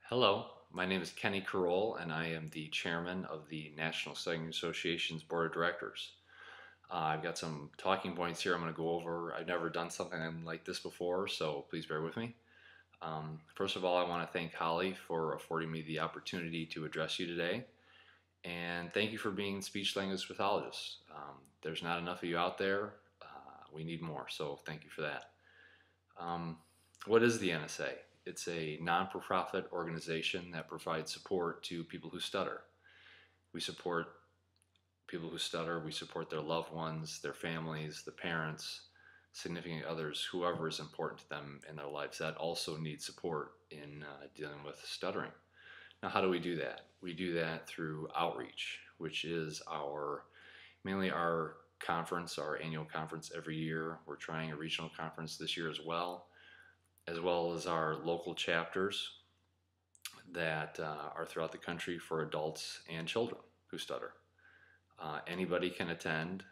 Hello, my name is Kenny Carroll, and I am the chairman of the National Stuttering Association's Board of Directors. I've got some talking points here I'm going to go over. I've never done something like this before, so please bear with me. First of all, I want to thank Holly for affording me the opportunity to address you today, and thank you for being speech language pathologists. There's not enough of you out there. We need more, so thank you for that. What is the NSA? It's a non-for-profit organization that provides support to people who stutter. We support people who stutter. We support their loved ones, their families, the parents, significant others, whoever is important to them in their lives that also need support in dealing with stuttering. Now, how do we do that? We do that through outreach, which is mainly our conference, our annual conference every year. We're trying a regional conference this year as well as our local chapters that are throughout the country for adults and children who stutter. Anybody can attend.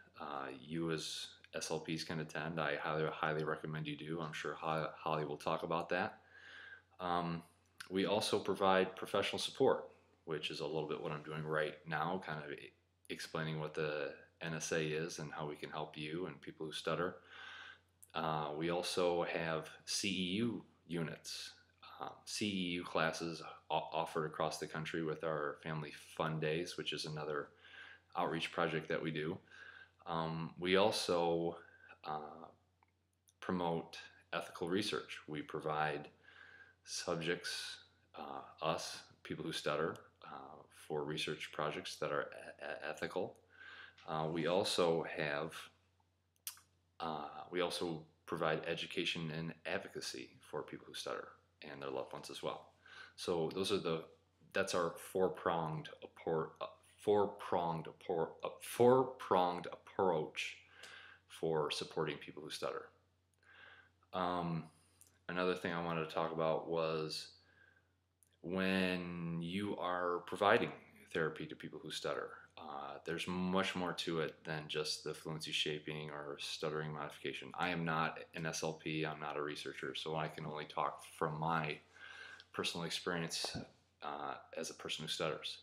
You as SLPs can attend. I highly recommend you do. I'm sure Holly will talk about that. We also provide professional support, which is a little bit what I'm doing right now, kind of explaining what the NSA is and how we can help you and people who stutter. We also have CEU units, CEU classes offered across the country with our Family Fun Days, which is another outreach project that we do. We also promote ethical research. We provide subjects, people who stutter, for research projects that are ethical. We also provide education and advocacy for people who stutter and their loved ones as well. So that's our four-pronged approach for supporting people who stutter. Another thing I wanted to talk about was when you are providing therapy to people who stutter. There's much more to it than just the fluency shaping or stuttering modification. I am not an SLP, I'm not a researcher, so I can only talk from my personal experience as a person who stutters.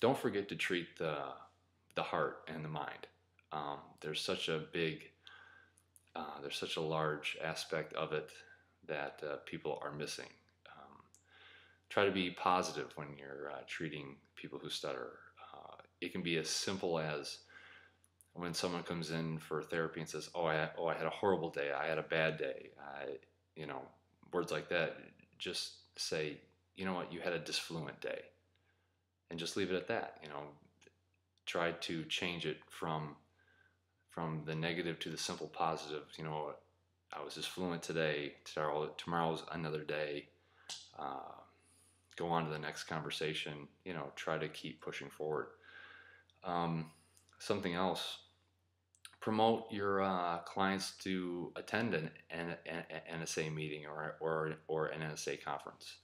Don't forget to treat the heart and the mind. There's such a large aspect of it that people are missing. Try to be positive when you're treating people who stutter. It can be as simple as when someone comes in for therapy and says, I had a horrible day, I had a bad day, words like that. Just say, you know what, you had a disfluent day, and just leave it at that. Try to change it from the negative to the simple positive. I was disfluent today, tomorrow's another day. Go on to the next conversation. Try to keep pushing forward. Something else, promote your clients to attend an NSA meeting or an NSA conference.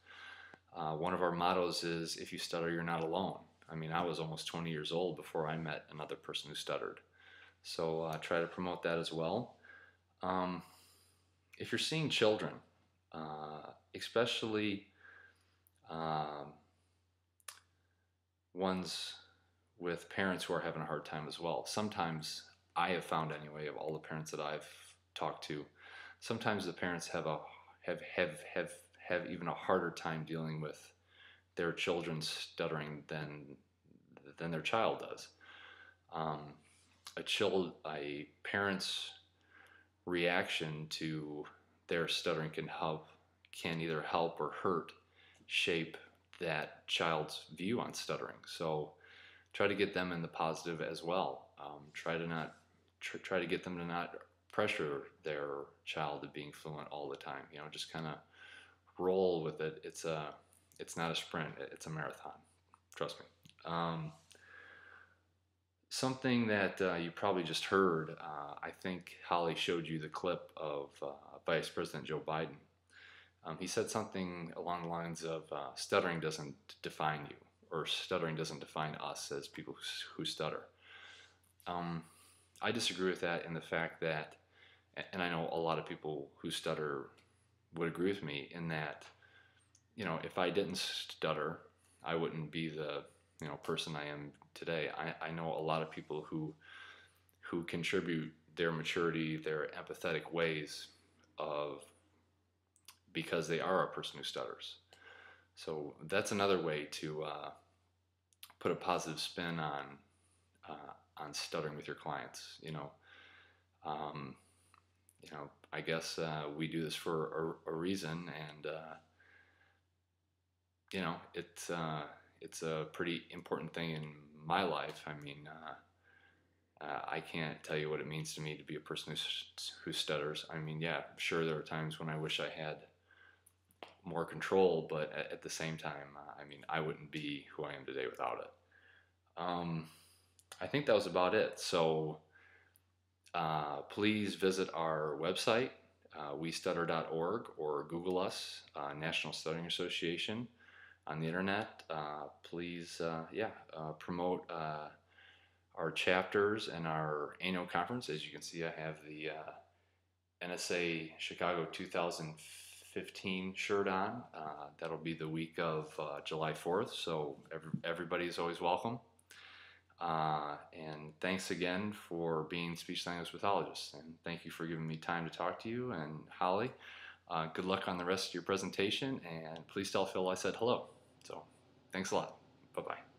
One of our mottos is, if you stutter, you're not alone. I was almost 20 years old before I met another person who stuttered. So try to promote that as well. If you're seeing children, especially ones with parents who are having a hard time as well. Sometimes, I have found anyway, of all the parents that I've talked to, sometimes the parents have even a harder time dealing with their children stuttering than their child does. A parent's reaction to their stuttering can either help or hurt shape that child's view on stuttering. So try to get them in the positive as well. Try to get them to not pressure their child to being fluent all the time. Just kind of roll with it. It's not a sprint, it's a marathon. Trust me. Something that you probably just heard, I think Holly showed you the clip of Vice President Joe Biden. He said something along the lines of stuttering doesn't define you, or stuttering doesn't define us as people who stutter. I disagree with that in the fact that, and I know a lot of people who stutter would agree with me in that if I didn't stutter, I wouldn't be the, person I am today. I know a lot of people who contribute their maturity, their empathetic ways of because they are a person who stutters. So that's another way to put a positive spin on stuttering with your clients. Um, I guess we do this for a reason, and it's a pretty important thing in my life. I mean, I can't tell you what it means to me to be a person who stutters. I mean, yeah, sure, there are times when I wish I had more control, but at the same time, I mean, I wouldn't be who I am today without it. Um, I think that was about it. So please visit our website, westutter.org, or Google us, National Stuttering Association, on the internet. Please, promote our chapters and our annual conference. As you can see, I have the NSA Chicago 2015 shirt on. That'll be the week of July 4th, so everybody is always welcome. And thanks again for being Speech Language Pathologists, and thank you for giving me time to talk to you. And Holly, good luck on the rest of your presentation, and please tell Phil I said hello. So thanks a lot. Bye-bye.